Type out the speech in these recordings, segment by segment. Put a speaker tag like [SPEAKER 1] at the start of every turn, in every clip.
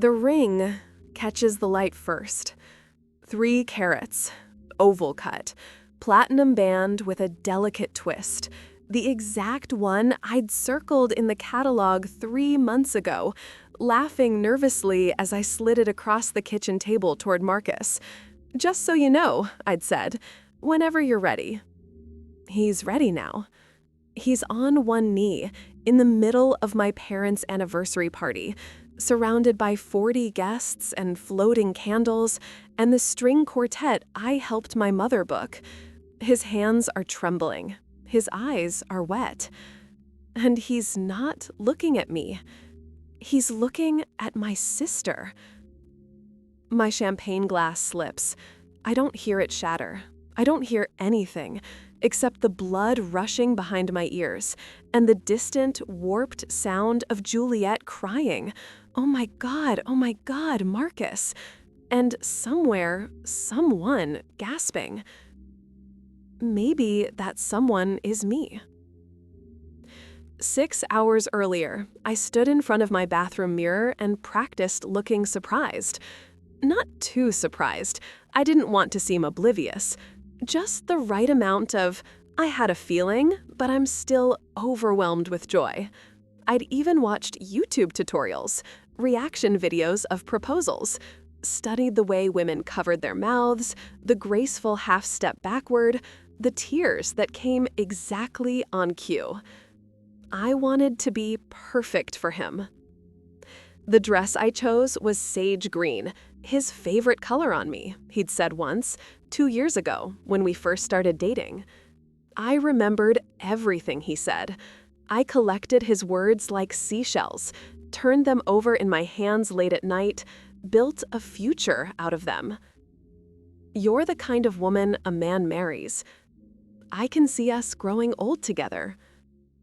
[SPEAKER 1] The ring catches the light first. 3 carats, oval cut, platinum band with a delicate twist. The exact one I'd circled in the catalog 3 months ago, laughing nervously as I slid it across the kitchen table toward Marcus. "Just so you know," I'd said, "whenever you're ready." He's ready now. He's on one knee, in the middle of my parents' anniversary party, surrounded by 40 guests and floating candles, and the string quartet I helped my mother book. His hands are trembling. His eyes are wet. And he's not looking at me. He's looking at my sister. My champagne glass slips. I don't hear it shatter. I don't hear anything except the blood rushing behind my ears and the distant, warped sound of Juliet crying, oh my God, Marcus!" And somewhere, someone gasping. Maybe that someone is me. 6 hours earlier, I stood in front of my bathroom mirror and practiced looking surprised. Not too surprised. I didn't want to seem oblivious. Just the right amount of, I had a feeling, but I'm still overwhelmed with joy. I'd even watched YouTube tutorials, reaction videos of proposals, studied the way women covered their mouths, the graceful half-step backward, the tears that came exactly on cue. I wanted to be perfect for him. The dress I chose was sage green, his favorite color on me, he'd said once, 2 years ago, when we first started dating. I remembered everything he said. I collected his words like seashells, turned them over in my hands late at night, built a future out of them. "You're the kind of woman a man marries. I can see us growing old together.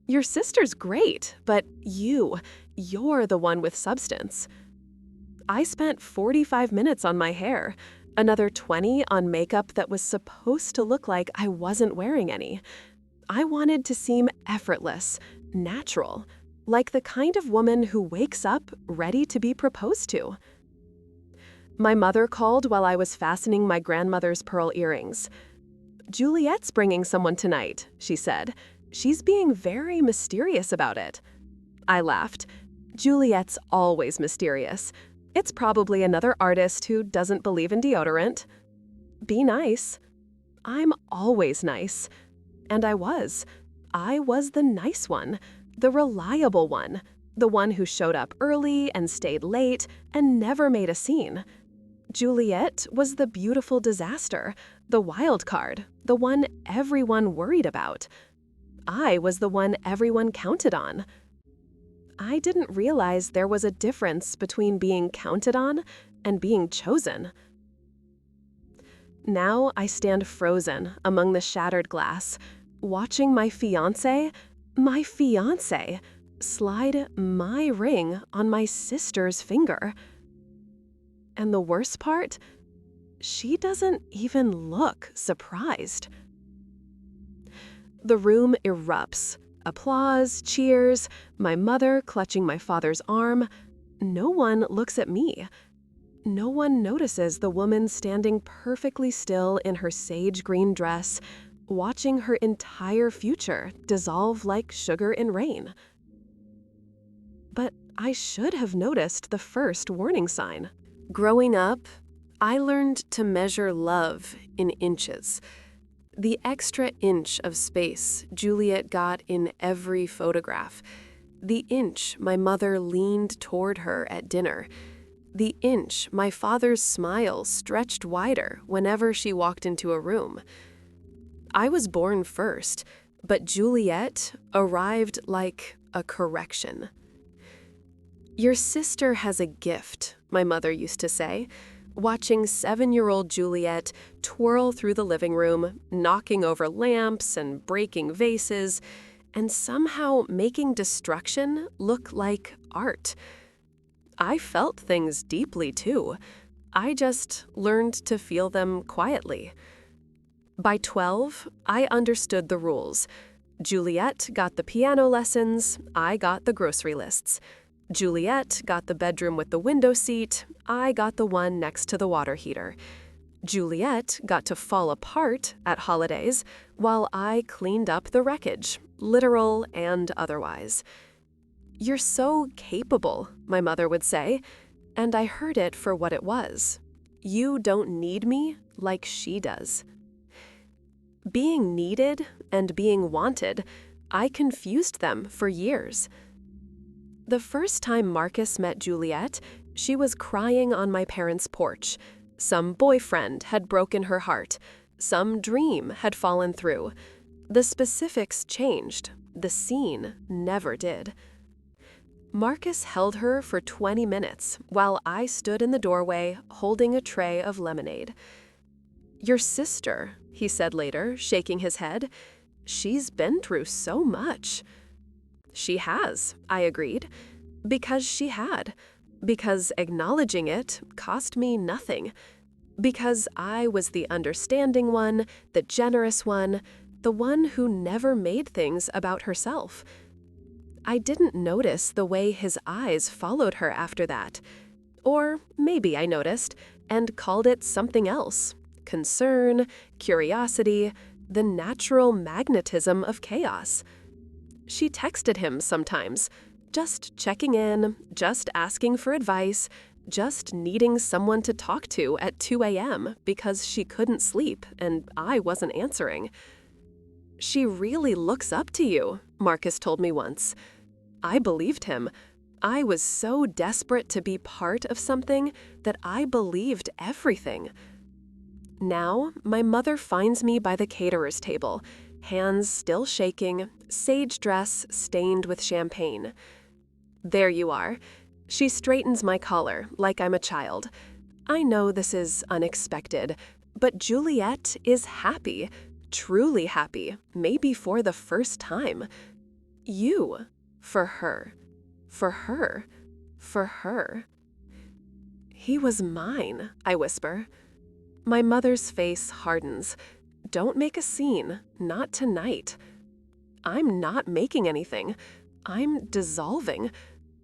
[SPEAKER 1] Your sister's great, but you're the one with substance." I spent 45 minutes on my hair, another 20 on makeup that was supposed to look like I wasn't wearing any. I wanted to seem effortless, natural, like the kind of woman who wakes up ready to be proposed to. My mother called while I was fastening my grandmother's pearl earrings. "Juliet's bringing someone tonight," she said. "She's being very mysterious about it." I laughed. Juliet's always mysterious. It's probably another artist who doesn't believe in deodorant. Be nice. I'm always nice. And I was. I was the nice one, the reliable one, the one who showed up early and stayed late and never made a scene. Juliet was the beautiful disaster, the wild card, the one everyone worried about. I was the one everyone counted on. I didn't realize there was a difference between being counted on and being chosen. Now I stand frozen among the shattered glass, watching my fiancé, slide my ring on my sister's finger. And the worst part? She doesn't even look surprised. The room erupts. Applause, cheers, my mother clutching my father's arm. No one looks at me. No one notices the woman standing perfectly still in her sage green dress, watching her entire future dissolve like sugar in rain. But I should have noticed the first warning sign. Growing up, I learned to measure love in inches. The extra inch of space Juliet got in every photograph. The inch my mother leaned toward her at dinner. The inch my father's smile stretched wider whenever she walked into a room. I was born first, but Juliet arrived like a correction. "Your sister has a gift," my mother used to say, watching 7-year-old Juliet twirl through the living room, knocking over lamps and breaking vases, and somehow making destruction look like art. I felt things deeply too. I just learned to feel them quietly. By 12, I understood the rules. Juliet got the piano lessons, I got the grocery lists. Juliet got the bedroom with the window seat, I got the one next to the water heater. Juliet got to fall apart at holidays, while I cleaned up the wreckage, literal and otherwise. "You're so capable," my mother would say, and I heard it for what it was. You don't need me like she does. Being needed and being wanted, I confused them for years. The first time Marcus met Juliet, she was crying on my parents' porch. Some boyfriend had broken her heart. Some dream had fallen through. The specifics changed. The scene never did. Marcus held her for 20 minutes while I stood in the doorway holding a tray of lemonade. "Your sister," he said later, shaking his head, "she's been through so much." "She has," I agreed, because she had. Because acknowledging it cost me nothing. Because I was the understanding one, the generous one, the one who never made things about herself. I didn't notice the way his eyes followed her after that. Or maybe I noticed and called it something else. Concern, curiosity, the natural magnetism of chaos. She texted him sometimes, just checking in, just asking for advice, just needing someone to talk to at 2 a.m. because she couldn't sleep and I wasn't answering. "She really looks up to you," Marcus told me once. I believed him. I was so desperate to be part of something that I believed everything. Now, my mother finds me by the caterer's table, hands still shaking, sage dress stained with champagne. "There you are." She straightens my collar like I'm a child. I know this is unexpected, but Juliet is happy, truly happy, maybe for the first time. You, for her, for her, for her. "He was mine," I whisper. My mother's face hardens. "Don't make a scene, not tonight." I'm not making anything. I'm dissolving.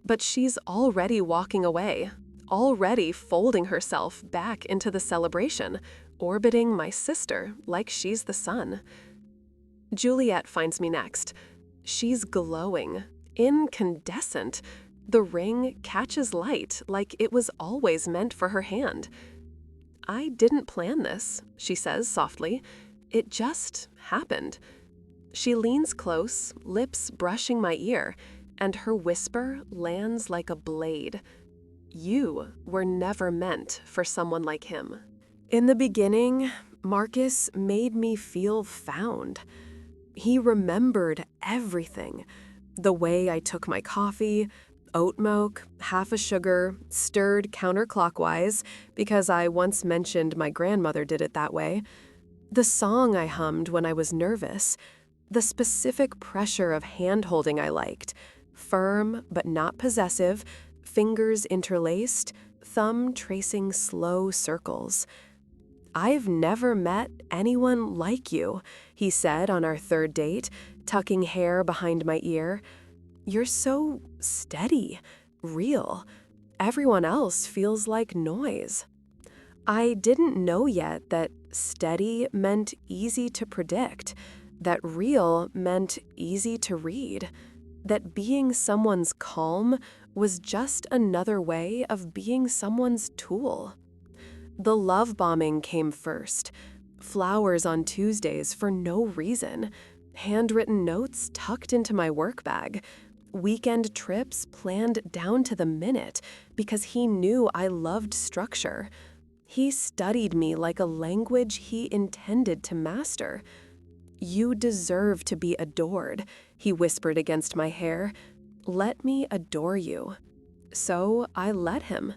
[SPEAKER 1] But she's already walking away, already folding herself back into the celebration, orbiting my sister like she's the sun. Juliet finds me next. She's glowing, incandescent. The ring catches light like it was always meant for her hand. "I didn't plan this," she says softly. "It just happened." She leans close, lips brushing my ear, and her whisper lands like a blade. "You were never meant for someone like him." In the beginning, Marcus made me feel found. He remembered everything. The way I took my coffee, oat milk, half a sugar, stirred counterclockwise, because I once mentioned my grandmother did it that way. The song I hummed when I was nervous. The specific pressure of hand-holding I liked. Firm but not possessive, fingers interlaced, thumb tracing slow circles. "I've never met anyone like you," he said on our third date, tucking hair behind my ear. "You're so steady, real. Everyone else feels like noise." I didn't know yet that steady meant easy to predict, that real meant easy to read, that being someone's calm was just another way of being someone's tool. The love bombing came first. Flowers on Tuesdays for no reason. Handwritten notes tucked into my work bag. Weekend trips planned down to the minute because he knew I loved structure. He studied me like a language he intended to master. "You deserve to be adored," he whispered against my hair. "Let me adore you." So I let him.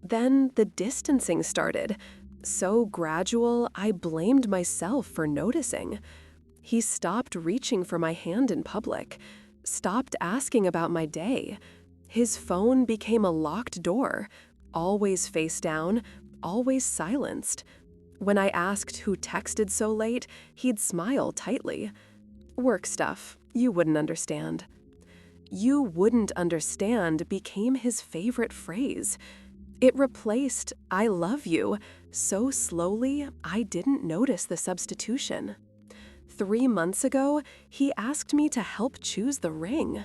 [SPEAKER 1] Then the distancing started. So gradual, I blamed myself for noticing. He stopped reaching for my hand in public, stopped asking about my day. His phone became a locked door, always face down, always silenced. When I asked who texted so late, he'd smile tightly. "Work stuff, you wouldn't understand." "You wouldn't understand" became his favorite phrase. It replaced "I love you" so slowly I didn't notice the substitution. 3 months ago, he asked me to help choose the ring.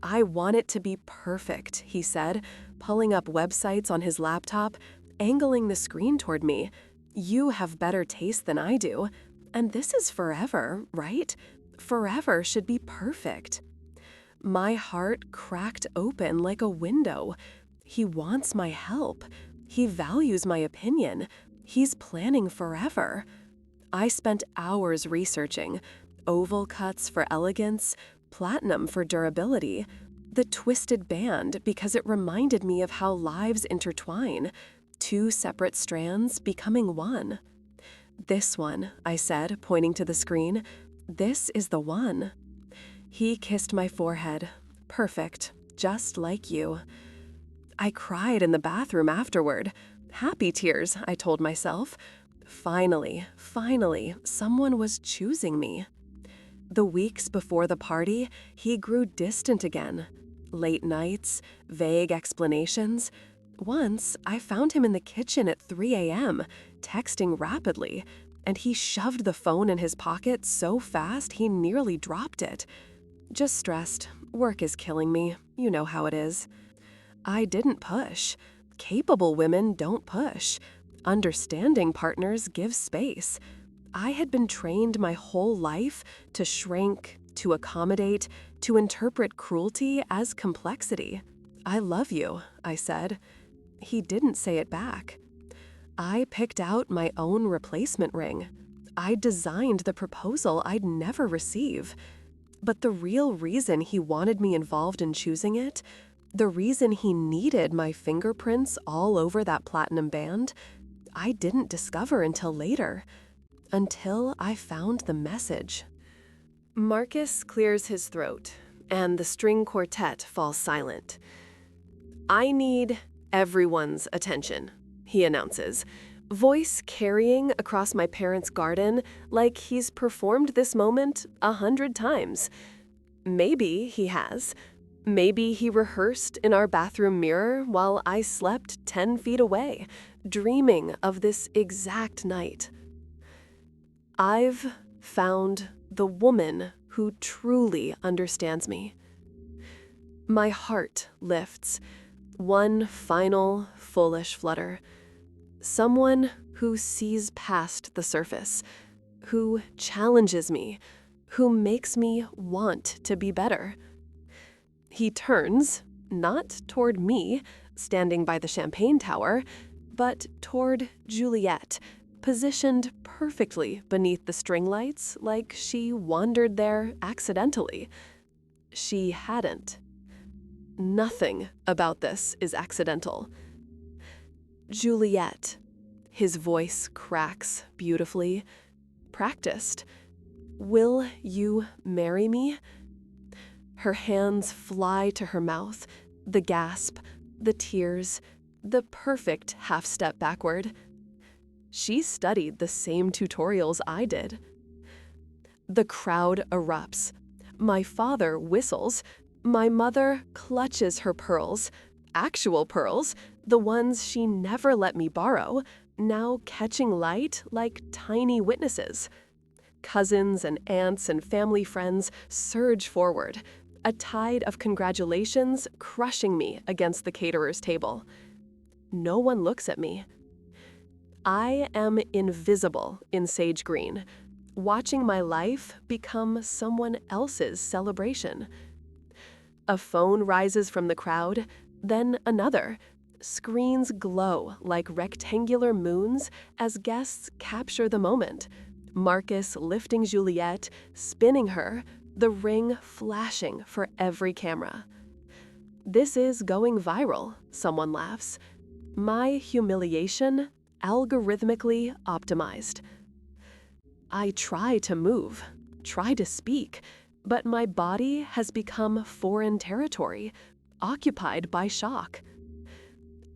[SPEAKER 1] "I want it to be perfect," he said, pulling up websites on his laptop, angling the screen toward me. "You have better taste than I do. And this is forever, right? Forever should be perfect." My heart cracked open like a window. He wants my help. He values my opinion. He's planning forever. I spent hours researching: oval cuts for elegance, platinum for durability, the twisted band because it reminded me of how lives intertwine, two separate strands becoming one. "This one," I said, pointing to the screen. "This is the one." He kissed my forehead. "Perfect, just like you." I cried in the bathroom afterward. Happy tears, I told myself. Finally, someone was choosing me. The weeks before the party, he grew distant again. Late nights, vague explanations. Once, I found him in the kitchen at 3 a.m., texting rapidly, and he shoved the phone in his pocket so fast he nearly dropped it. "Just stressed. Work is killing me. You know how it is." I didn't push. Capable women don't push. Understanding partners give space. I had been trained my whole life to shrink, to accommodate, to interpret cruelty as complexity. "I love you," I said. He didn't say it back. I picked out my own replacement ring. I designed the proposal I'd never receive. But the real reason he wanted me involved in choosing it, the reason he needed my fingerprints all over that platinum band, I didn't discover until later. Until I found the message. Marcus clears his throat, and the string quartet falls silent. "I need everyone's attention," he announces, voice carrying across my parents' garden like he's performed this moment 100 times. Maybe he has. Maybe he rehearsed in our bathroom mirror while I slept 10 feet away, dreaming of this exact night. I've found the woman who truly understands me. My heart lifts. One final, foolish flutter. Someone who sees past the surface, who challenges me, who makes me want to be better. He turns, not toward me, standing by the champagne tower, but toward Juliet, positioned perfectly beneath the string lights like she wandered there accidentally. She hadn't. Nothing about this is accidental. "Juliet," his voice cracks beautifully, "practiced. Will you marry me?" Her hands fly to her mouth, the gasp, the tears, the perfect half-step backward. She studied the same tutorials I did. The crowd erupts. My father whistles. My mother clutches her pearls, actual pearls, the ones she never let me borrow, now catching light like tiny witnesses. Cousins and aunts and family friends surge forward, a tide of congratulations crushing me against the caterer's table. No one looks at me. I am invisible in sage green, watching my life become someone else's celebration. A phone rises from the crowd, then another. Screens glow like rectangular moons as guests capture the moment. Marcus lifting Juliet, spinning her, the ring flashing for every camera. "This is going viral," someone laughs. My humiliation, algorithmically optimized. I try to move, try to speak, but my body has become foreign territory, occupied by shock.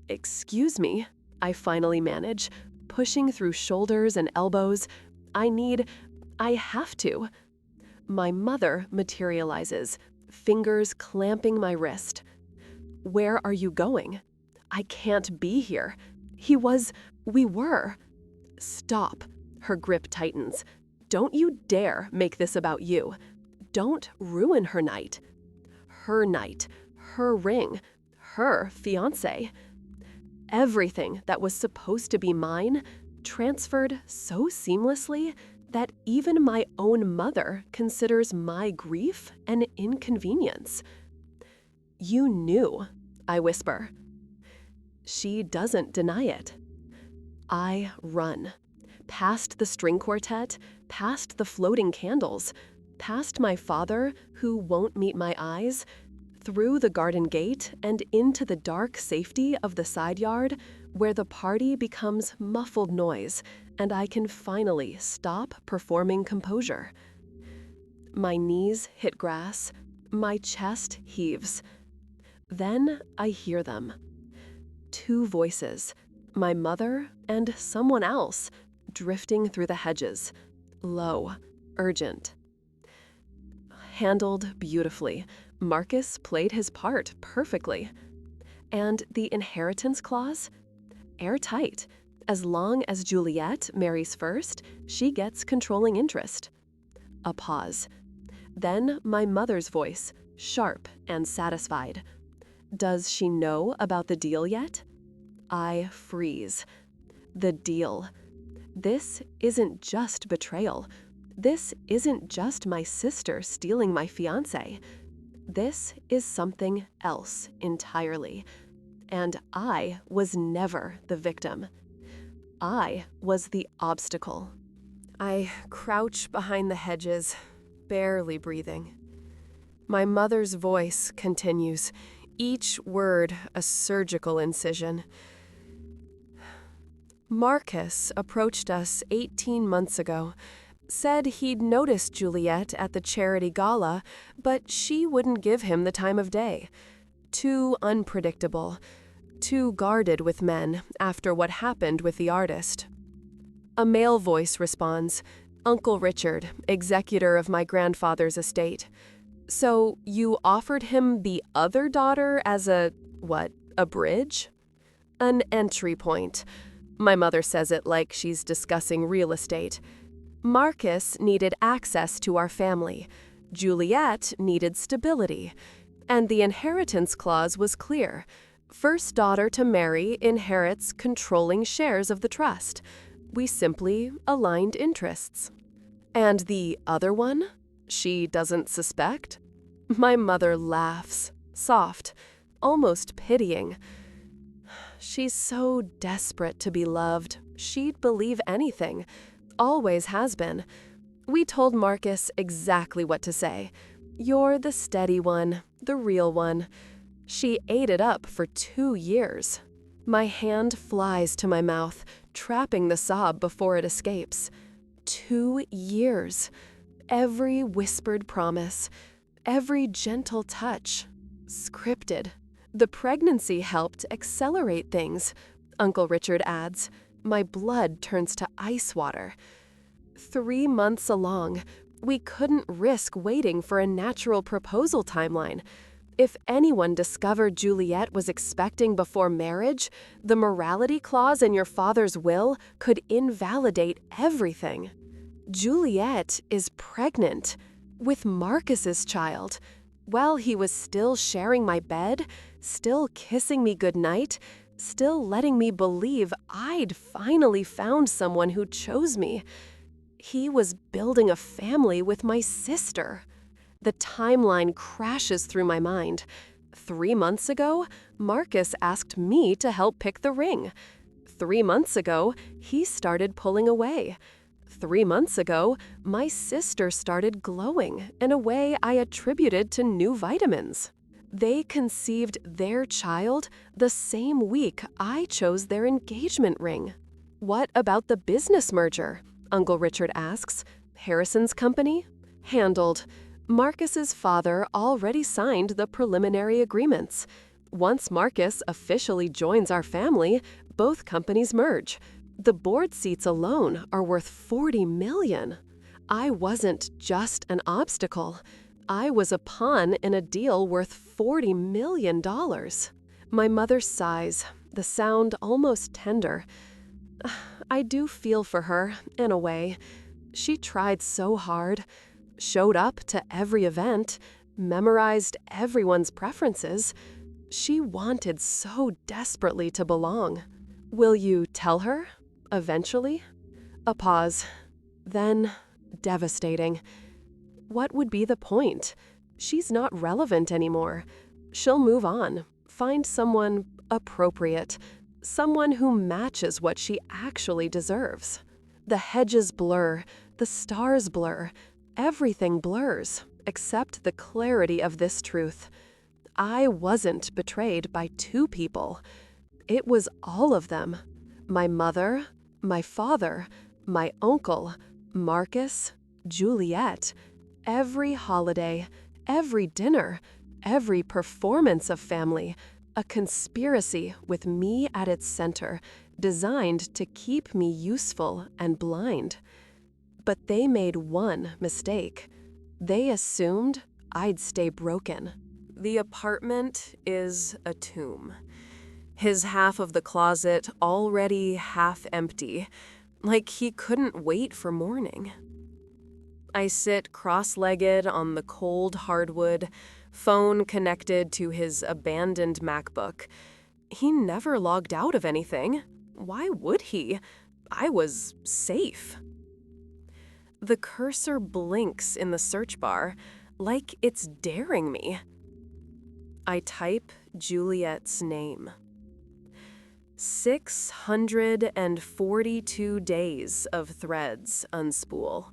[SPEAKER 1] "Excuse me," I finally manage, pushing through shoulders and elbows. I have to." My mother materializes, fingers clamping my wrist. "Where are you going? I can't be here. We were." "Stop." Her grip tightens. "Don't you dare make this about you. Don't ruin her night. Her ring, her fiancé. Everything that was supposed to be mine transferred so seamlessly that even my own mother considers my grief an inconvenience." "You knew," I whisper. She doesn't deny it. I run. Past the string quartet, past the floating candles, past my father, who won't meet my eyes, through the garden gate and into the dark safety of the side yard, where the party becomes muffled noise and I can finally stop performing composure. My knees hit grass, my chest heaves. Then I hear them. Two voices, my mother and someone else, drifting through the hedges, low, urgent. Handled beautifully, Marcus played his part perfectly. And the inheritance clause? Airtight. As long as Juliet marries first, she gets controlling interest. A pause. Then my mother's voice, sharp and satisfied. Does she know about the deal yet? I freeze. The deal. This isn't just betrayal. This isn't just my sister stealing my fiancé. This is something else entirely. And I was never the victim. I was the obstacle. I crouch behind the hedges, barely breathing. My mother's voice continues, each word a surgical incision. "Marcus approached us 18 months ago, said he'd noticed Juliet at the charity gala, but she wouldn't give him the time of day. Too unpredictable, too guarded with men after what happened with the artist." A male voice responds, Uncle Richard, executor of my grandfather's estate. "So you offered him the other daughter as a bridge?" "An entry point." My mother says it like she's discussing real estate. "Marcus needed access to our family. Juliet needed stability. And the inheritance clause was clear. First daughter to marry inherits controlling shares of the trust. We simply aligned interests." "And the other one? She doesn't suspect?" My mother laughs, soft, almost pitying. "She's so desperate to be loved. She'd believe anything. Always has been. We told Marcus exactly what to say. You're the steady one, the real one. She ate it up for 2 years." My hand flies to my mouth, trapping the sob before it escapes. 2 years. Every whispered promise, every gentle touch, scripted. "The pregnancy helped accelerate things," Uncle Richard adds. My blood turns to ice water. 3 months along, we couldn't risk waiting for a natural proposal timeline. If anyone discovered Juliet was expecting before marriage, the morality clause in your father's will could invalidate everything. Juliet is pregnant with Marcus's child. While he was still sharing my bed, still kissing me goodnight, still letting me believe I'd finally found someone who chose me. He was building a family with my sister. The timeline crashes through my mind. 3 months ago, Marcus asked me to help pick the ring. 3 months ago, he started pulling away. 3 months ago, my sister started glowing in a way I attributed to new vitamins. They conceived their child the same week I chose their engagement ring. "What about the business merger?" Uncle Richard asks. "Harrison's company?" "Handled. Marcus's father already signed the preliminary agreements. Once Marcus officially joins our family, both companies merge. The board seats alone are worth $40 million. I wasn't just an obstacle. I was a pawn in a deal worth $40 million. My mother sighs, the sound almost tender. I do feel for her, in a way. She tried so hard, showed up to every event, memorized everyone's preferences. She wanted so desperately to belong. Will you tell her? Eventually? A pause. Then, devastating. What would be the point? She's not relevant anymore. She'll move on, find someone appropriate, someone who matches what she actually deserves. The hedges blur, the stars blur, everything blurs, except the clarity of this truth. I wasn't betrayed by two people. It was all of them. My mother, my father, my uncle, Marcus, Juliet. Every holiday, every dinner, every performance of family, a conspiracy with me at its center, designed to keep me useful and blind. But they made one mistake. They assumed I'd stay broken. The apartment is a tomb. His half of the closet already half empty, like he couldn't wait for morning. I sit cross-legged on the cold hardwood, phone connected to his abandoned MacBook. He never logged out of anything. Why would he? I was safe. The cursor blinks in the search bar, like it's daring me. I type Juliet's name. 642 days of threads unspool.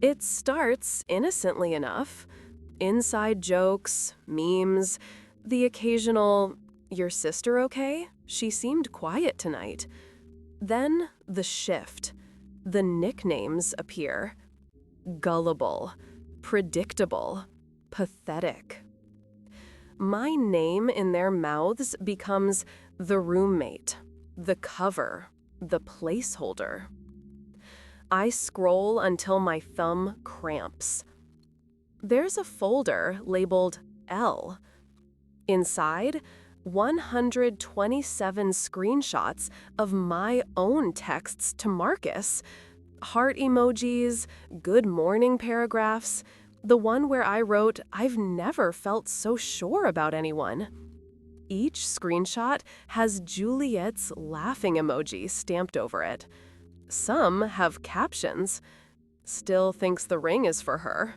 [SPEAKER 1] It starts innocently enough. Inside jokes, memes, the occasional, "Your sister okay? She seemed quiet tonight." Then the shift. The nicknames appear. Gullible, predictable, pathetic. My name in their mouths becomes the roommate, the cover, the placeholder. I scroll until my thumb cramps. There's a folder labeled L. Inside, 127 screenshots of my own texts to Marcus. Heart emojis, good morning paragraphs, the one where I wrote, "I've never felt so sure about anyone." Each screenshot has Juliet's laughing emoji stamped over it. Some have captions. "Still thinks the ring is for her."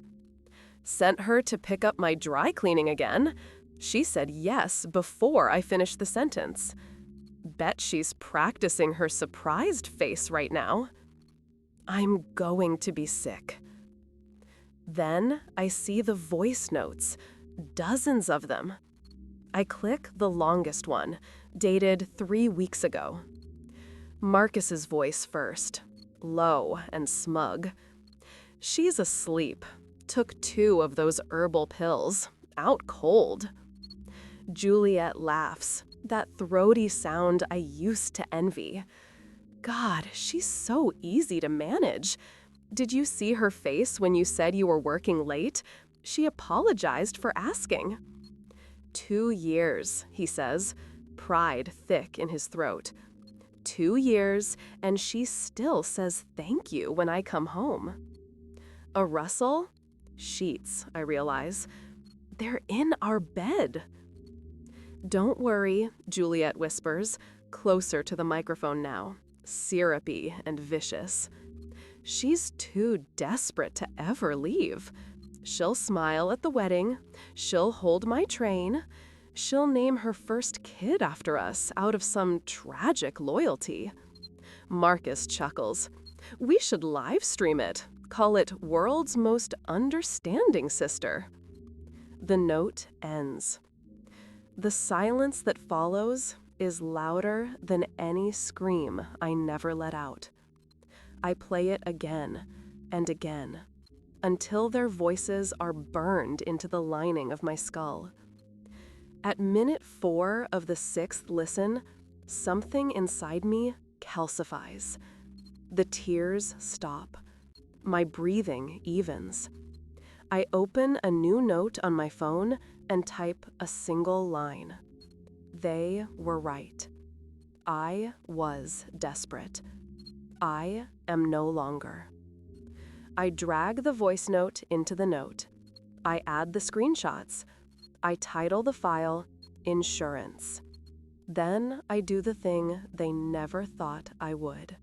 [SPEAKER 1] "Sent her to pick up my dry cleaning again. She said yes before I finished the sentence." "Bet she's practicing her surprised face right now." I'm going to be sick. Then I see the voice notes, dozens of them. I click the longest one, dated 3 weeks ago. Marcus's voice first, low and smug. "She's asleep. Took 2 of those herbal pills. Out cold." Juliet laughs, that throaty sound I used to envy. God, she's so easy to manage. Did you see her face when you said you were working late? She apologized for asking. 2 years, he says, pride thick in his throat. 2 years, and she still says thank you when I come home. A rustle? Sheets, I realize. They're in our bed. "Don't worry," Juliet whispers, closer to the microphone now, syrupy and vicious. She's too desperate to ever leave. She'll smile at the wedding. She'll hold my train. She'll name her first kid after us out of some tragic loyalty. Marcus chuckles. "We should live stream it. Call it World's Most Understanding Sister." The note ends. The silence that follows is louder than any scream I never let out. I play it again and again, until their voices are burned into the lining of my skull. At minute 4 of the 6th listen, something inside me calcifies. The tears stop. My breathing evens. I open a new note on my phone and type a single line. They were right. I was desperate. I am no longer. I drag the voice note into the note. I add the screenshots. I title the file Insurance. Then I do the thing they never thought I would.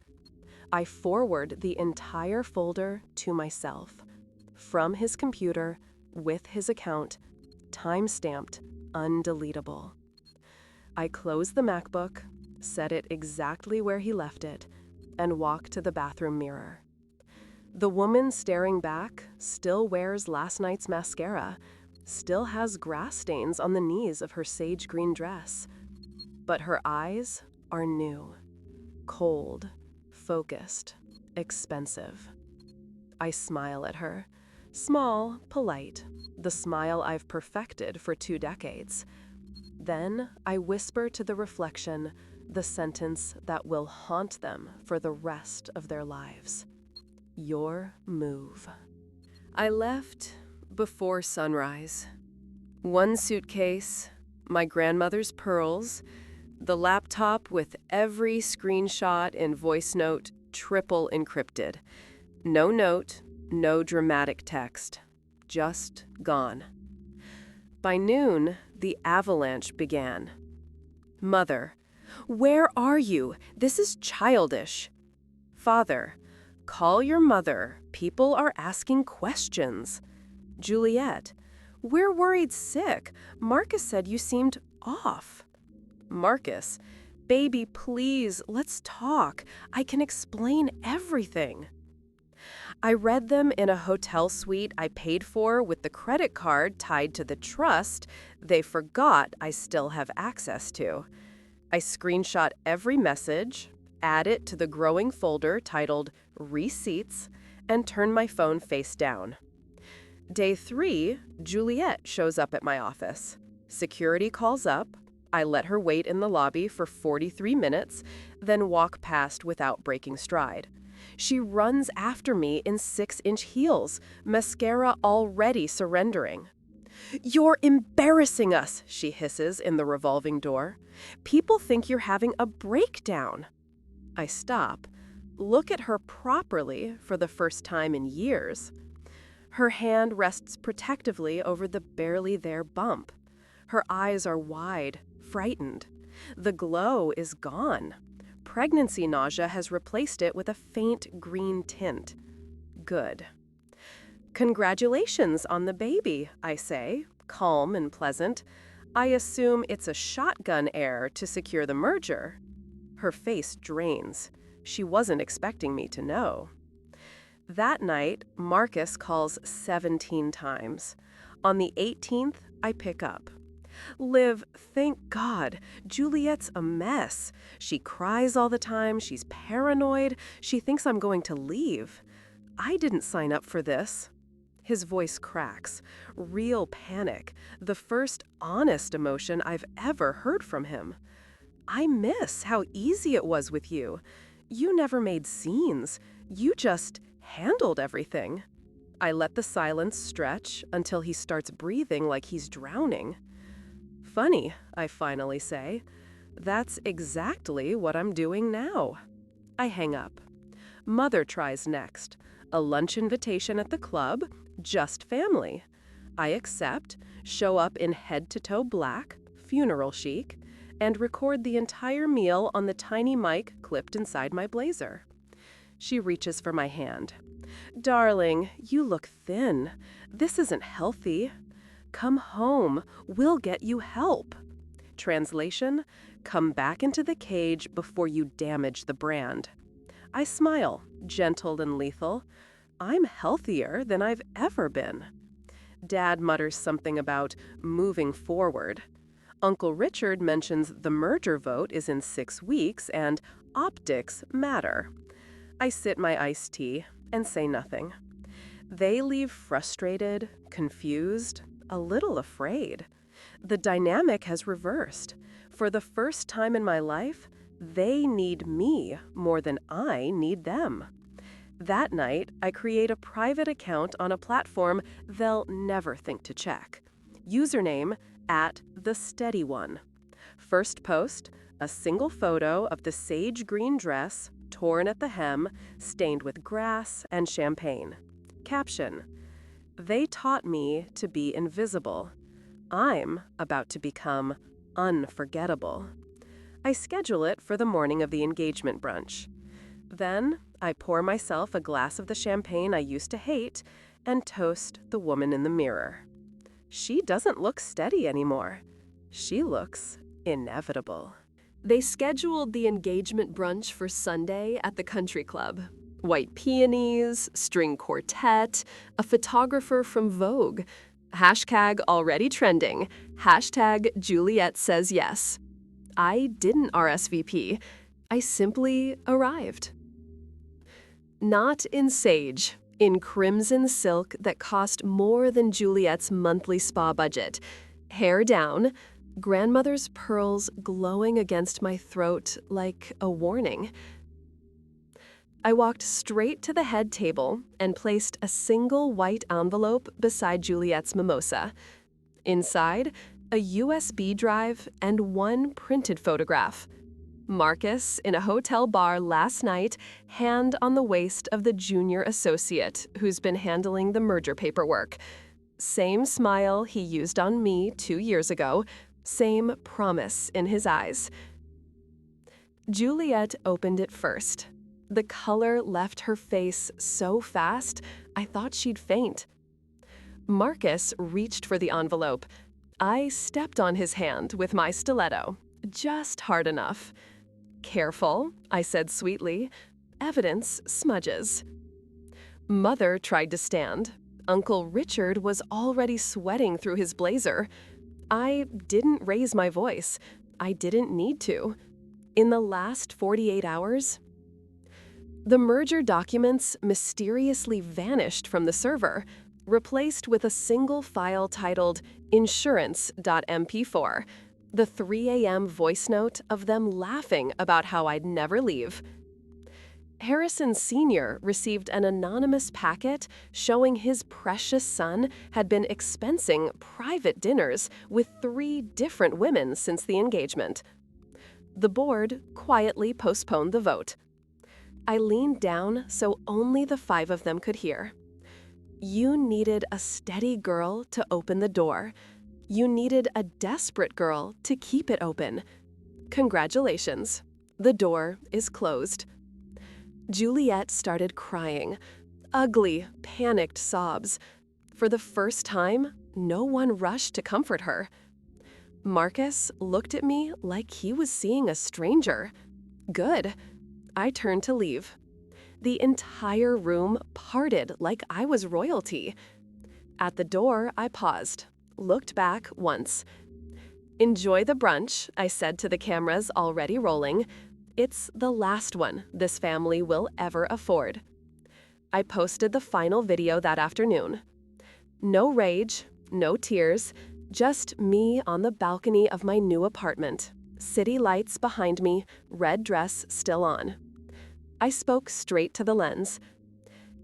[SPEAKER 1] I forward the entire folder to myself, from his computer, with his account, time-stamped, undeletable. I close the MacBook, set it exactly where he left it, and walk to the bathroom mirror. The woman staring back still wears last night's mascara, still has grass stains on the knees of her sage green dress. But her eyes are new, cold, focused, expensive. I smile at her. Small, polite, the smile I've perfected for 2 decades. Then I whisper to the reflection the sentence that will haunt them for the rest of their lives. Your move. I left before sunrise. 1 suitcase, my grandmother's pearls, the laptop with every screenshot and voice note triple encrypted. No note, no dramatic text. Just gone. By noon, the avalanche began. Mother, where are you? This is childish. Father, call your mother. People are asking questions. Juliet, we're worried sick. Marcus said you seemed off. Marcus, baby, please, let's talk. I can explain everything. I read them in a hotel suite I paid for with the credit card tied to the trust they forgot I still have access to. I screenshot every message, add it to the growing folder titled Receipts, and turn my phone face down. Day 3, Juliet shows up at my office. Security calls up. I let her wait in the lobby for 43 minutes, then walk past without breaking stride. She runs after me in 6-inch heels, mascara already surrendering. You're embarrassing us, she hisses in the revolving door. People think you're having a breakdown. I stop, look at her properly for the first time in years. Her hand rests protectively over the barely there bump. Her eyes are wide, frightened. The glow is gone. Pregnancy nausea has replaced it with a faint green tint. Good. Congratulations on the baby, I say, calm and pleasant. I assume it's a shotgun heir to secure the merger. Her face drains. She wasn't expecting me to know. That night, Marcus calls 17 times. On the 18th, I pick up. Liv, thank God. Juliet's a mess. She cries all the time. She's paranoid. She thinks I'm going to leave. I didn't sign up for this. His voice cracks. Real panic. The first honest emotion I've ever heard from him. I miss how easy it was with you. You never made scenes. You just handled everything. I let the silence stretch until he starts breathing like he's drowning. Funny, I finally say. That's exactly what I'm doing now. I hang up. Mother tries next. A lunch invitation at the club, just family. I accept, show up in head-to-toe black, funeral chic, and record the entire meal on the tiny mic clipped inside my blazer. She reaches for my hand. Darling, you look thin. This isn't healthy. Come home. We'll get you help. Translation, come back into the cage before you damage the brand. I smile, gentle and lethal. I'm healthier than I've ever been. Dad mutters something about moving forward. Uncle Richard mentions the merger vote is in 6 weeks and optics matter. I sip my iced tea and say nothing. They leave frustrated, confused, a little afraid. The dynamic has reversed. For the first time in my life, they need me more than I need them. That night, I create a private account on a platform they'll never think to check. Username @TheSteadyOne. First post, a single photo of the sage green dress, torn at the hem, stained with grass and champagne. Caption: They taught me to be invisible. I'm about to become unforgettable. I schedule it for the morning of the engagement brunch. Then, I pour myself a glass of the champagne I used to hate and toast the woman in the mirror. She doesn't look steady anymore. She looks inevitable. They scheduled the engagement brunch for Sunday at the country club. White peonies, string quartet, a photographer from Vogue. Hashtag already trending. Hashtag Juliet says yes. I didn't RSVP. I simply arrived. Not in sage, in crimson silk that cost more than Juliet's monthly spa budget. Hair down, grandmother's pearls glowing against my throat like a warning. I walked straight to the head table and placed a single white envelope beside Juliet's mimosa. Inside, a USB drive and one printed photograph. Marcus in a hotel bar last night, hand on the waist of the junior associate who's been handling the merger paperwork. Same smile he used on me 2 years ago, same promise in his eyes. Juliet opened it first. The color left her face so fast, I thought she'd faint. Marcus reached for the envelope. I stepped on his hand with my stiletto, just hard enough. Careful, I said sweetly. Evidence smudges. Mother tried to stand. Uncle Richard was already sweating through his blazer. I didn't raise my voice. I didn't need to. In the last 48 hours, the merger documents mysteriously vanished from the server, replaced with a single file titled insurance.mp4, the 3 a.m. voice note of them laughing about how I'd never leave. Harrison Sr. received an anonymous packet showing his precious son had been expensing private dinners with 3 different women since the engagement. The board quietly postponed the vote. I leaned down so only the 5 of them could hear. You needed a steady girl to open the door. You needed a desperate girl to keep it open. Congratulations. The door is closed. Juliet started crying. Ugly, panicked sobs. For the first time, no one rushed to comfort her. Marcus looked at me like he was seeing a stranger. Good. I turned to leave. The entire room parted like I was royalty. At the door, I paused, looked back once. Enjoy the brunch, I said to the cameras already rolling. It's the last one this family will ever afford. I posted the final video that afternoon. No rage, no tears, just me on the balcony of my new apartment. City lights behind me, red dress still on. I spoke straight to the lens.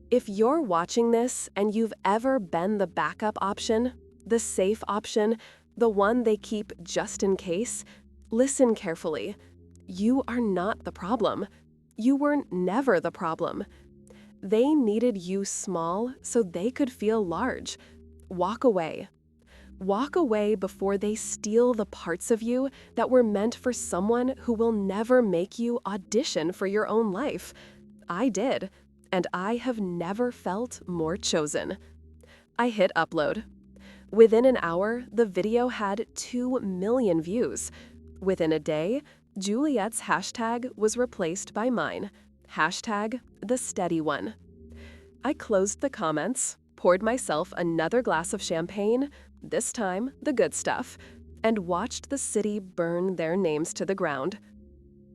[SPEAKER 1] If you're watching this and you've ever been the backup option, the safe option, the one they keep just in case, listen carefully. You are not the problem. You were never the problem. They needed you small so they could feel large. Walk away. Walk away before they steal the parts of you that were meant for someone who will never make you audition for your own life. I did, and I have never felt more chosen. I hit upload. Within an hour, the video had 2 million views. Within a day, Juliet's hashtag was replaced by mine. Hashtag the steady one. I closed the comments, poured myself another glass of champagne, this time the good stuff, and watched the city burn their names to the ground.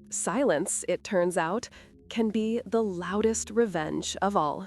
[SPEAKER 1] Silence, it turns out, can be the loudest revenge of all.